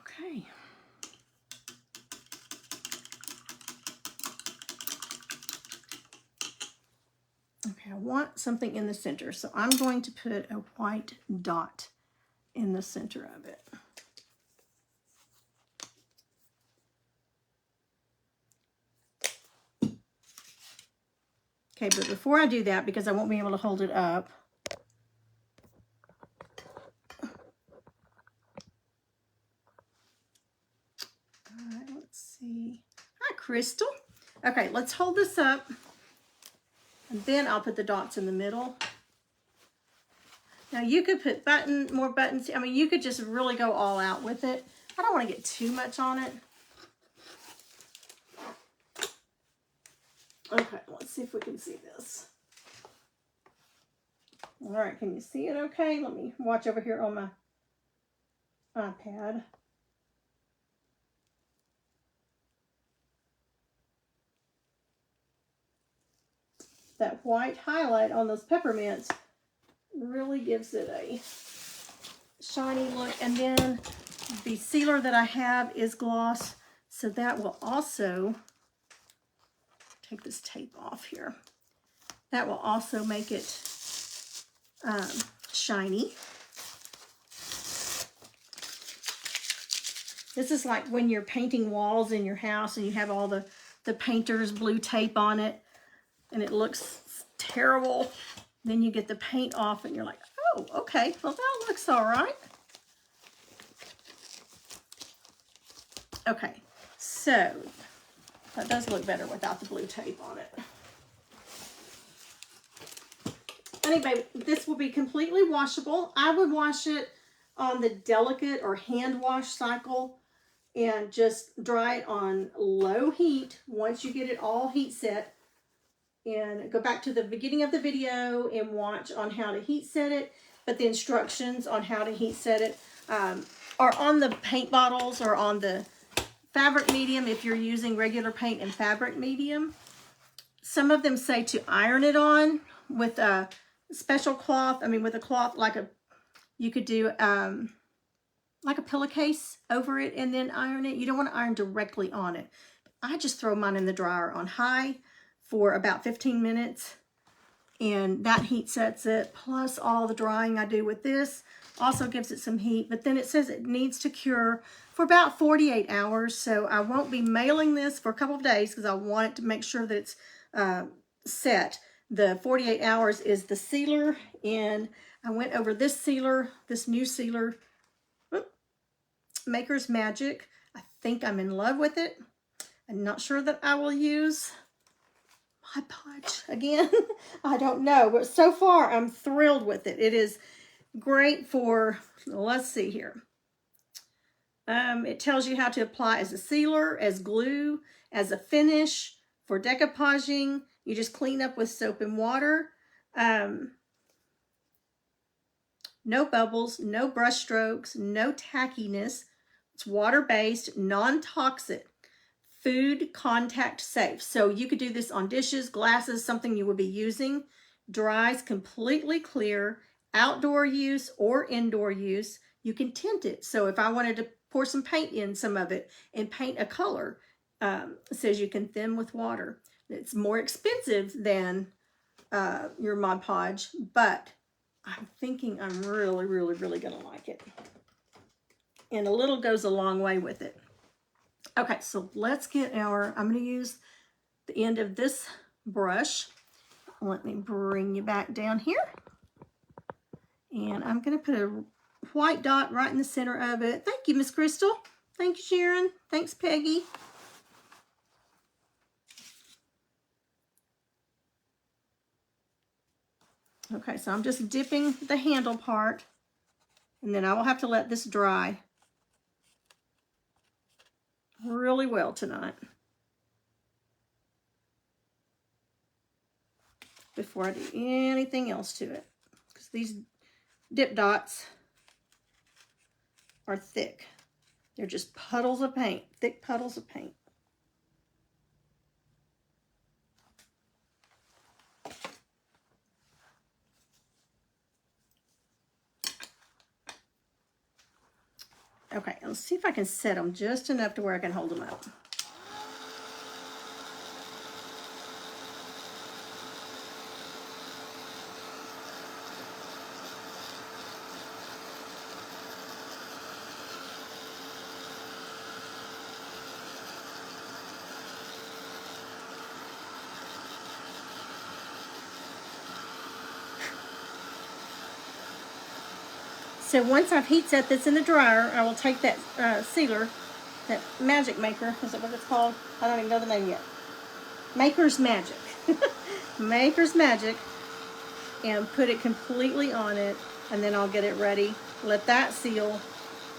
Okay. Okay, I want something in the center, so I'm going to put a white dot in the center of it. Okay, but before I do that, because I won't be able to hold it up, all right, let's see. Hi, Crystal. Okay, let's hold this up, and then I'll put the dots in the middle. Now you could put more buttons. I mean, you could just really go all out with it. I don't want to get too much on it. Okay, let's see if we can see this. All right, can you see it okay? Let me watch over here on my iPad. That white highlight on those peppermints really gives it a shiny look. And then the sealer that I have is gloss, so that will also, take this tape off here, that will also make it shiny. This is like when you're painting walls in your house and you have all the painter's blue tape on it and it looks terrible. Then you get the paint off and you're like, oh, okay, well that looks all right. Okay, so that does look better without the blue tape on it. Anyway, this will be completely washable. I would wash it on the delicate or hand wash cycle and just dry it on low heat once you get it all heat set. And go back to the beginning of the video and watch on how to heat set it. But the instructions on how to heat set it are on the paint bottles or on the fabric medium if you're using regular paint and fabric medium. Some of them say to iron it on with a special cloth. I mean, with a cloth like you could do like a pillowcase over it and then iron it. You don't want to iron directly on it. I just throw mine in the dryer on high for about 15 minutes, and that heat sets it, plus all the drying I do with this also gives it some heat. But then it says it needs to cure for about 48 hours, so I won't be mailing this for a couple of days because I want it to make sure that it's set. The 48 hours is the sealer, and I went over this sealer, this new sealer, Maker's Magic. I think I'm in love with it. I'm not sure that I will use Mod Podge again. I don't know, but so far I'm thrilled with it. It is great for, let's see here. It tells you how to apply as a sealer, as glue, as a finish, for decoupaging. You just clean up with soap and water. No bubbles, no brush strokes, no tackiness. It's water-based, non-toxic, food contact safe. So you could do this on dishes, glasses, something you would be using. Dries completely clear, outdoor use or indoor use. You can tint it. So if I wanted to pour some paint in some of it and paint a color, it says you can thin with water. It's more expensive than your Mod Podge, but I'm thinking I'm really, really, really gonna like it. And a little goes a long way with it. Okay, so let's get I'm gonna use the end of this brush. Let me bring you back down here. And I'm gonna put a white dot right in the center of it. Thank you, Miss Crystal. Thank you, Sharon. Thanks, Peggy. Okay, so I'm just dipping the handle part, and then I will have to let this dry really well tonight before I do anything else to it, because these dip dots are thick. They're just puddles of paint, thick puddles of paint. Okay, let's see if I can set them just enough to where I can hold them up. so once I've heat set this in the dryer, I will take that sealer, that magic maker, is that what it's called? I don't even know the name yet. Maker's Magic. Maker's Magic, and put it completely on it, and then I'll get it ready. Let that seal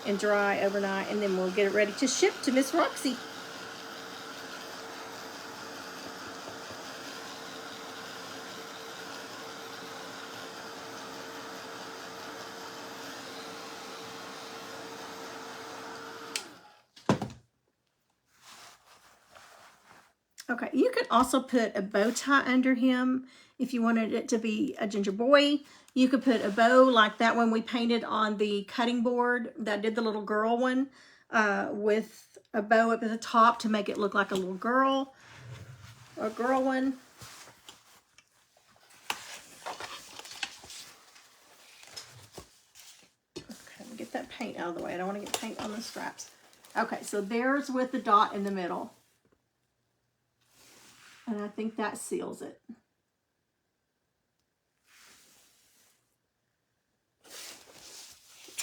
and dry overnight, and then we'll get it ready to ship to Miss Roxy. Okay, you could also put a bow tie under him if you wanted it to be a ginger boy. You could put a bow like that one we painted on the cutting board that did the little girl one, with a bow up at the top to make it look like a little girl, a girl one. Okay, let me get that paint out of the way. I don't want to get paint on the straps. Okay, so there's with the dot in the middle. And I think that seals it.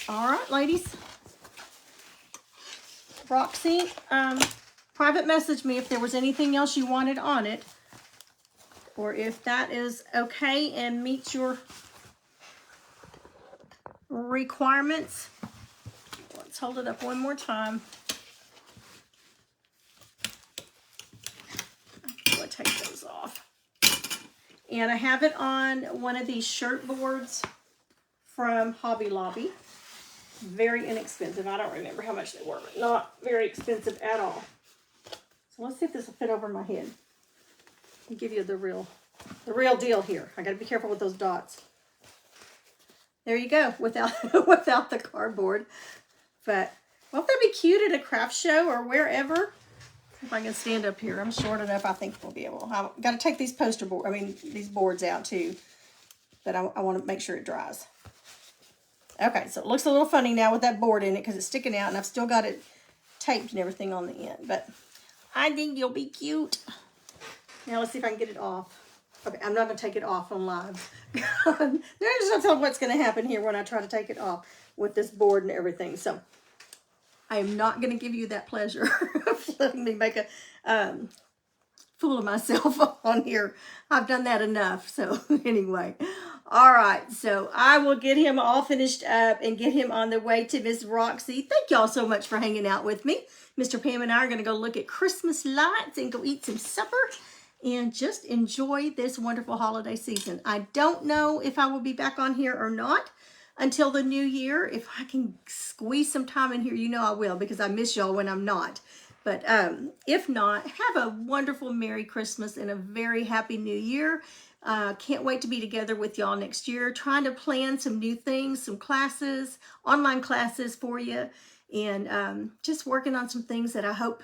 All right, ladies. Roxy, private message me if there was anything else you wanted on it, or if that is okay and meets your requirements. Let's hold it up one more time. Take those off. And I have it on one of these shirt boards from Hobby Lobby. Very inexpensive. I don't remember how much they were, but not very expensive at all. So let's see if this will fit over my head. I'll give you the real deal here. I gotta be careful with those dots. There you go, without without the cardboard. But won't that be cute at a craft show or wherever? If I can stand up here, I'm short enough. I think we'll be able. I've got to take these these boards out too. But I want to make sure it dries. Okay, so it looks a little funny now with that board in it because it's sticking out, and I've still got it taped and everything on the end. But I think you'll be cute. Now let's see if I can get it off. Okay, I'm not going to take it off on live. There's no telling what's going to happen here when I try to take it off with this board and everything. So I am not going to give you that pleasure of letting me make a fool of myself on here. I've done that enough. So anyway, all right. So I will get him all finished up and get him on the way to Miss Roxy. Thank y'all so much for hanging out with me. Mr. Pam and I are going to go look at Christmas lights and go eat some supper and just enjoy this wonderful holiday season. I don't know if I will be back on here or not until the new year. If I can squeeze some time in here, you know I will, because I miss y'all when I'm not. But if not, have a wonderful Merry Christmas and a very Happy New Year. Can't wait to be together with y'all next year. Trying to plan some new things, some classes, online classes for you. And just working on some things that I hope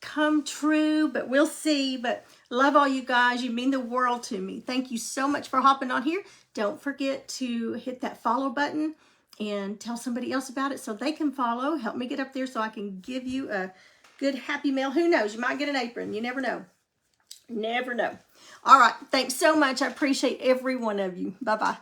come true, but we'll see. But love all you guys. You mean the world to me. Thank you so much for hopping on here. Don't forget to hit that follow button and tell somebody else about it so they can follow. Help me get up there so I can give you a good happy mail. Who knows? You might get an apron. You never know. Never know. All right. Thanks so much. I appreciate every one of you. Bye-bye.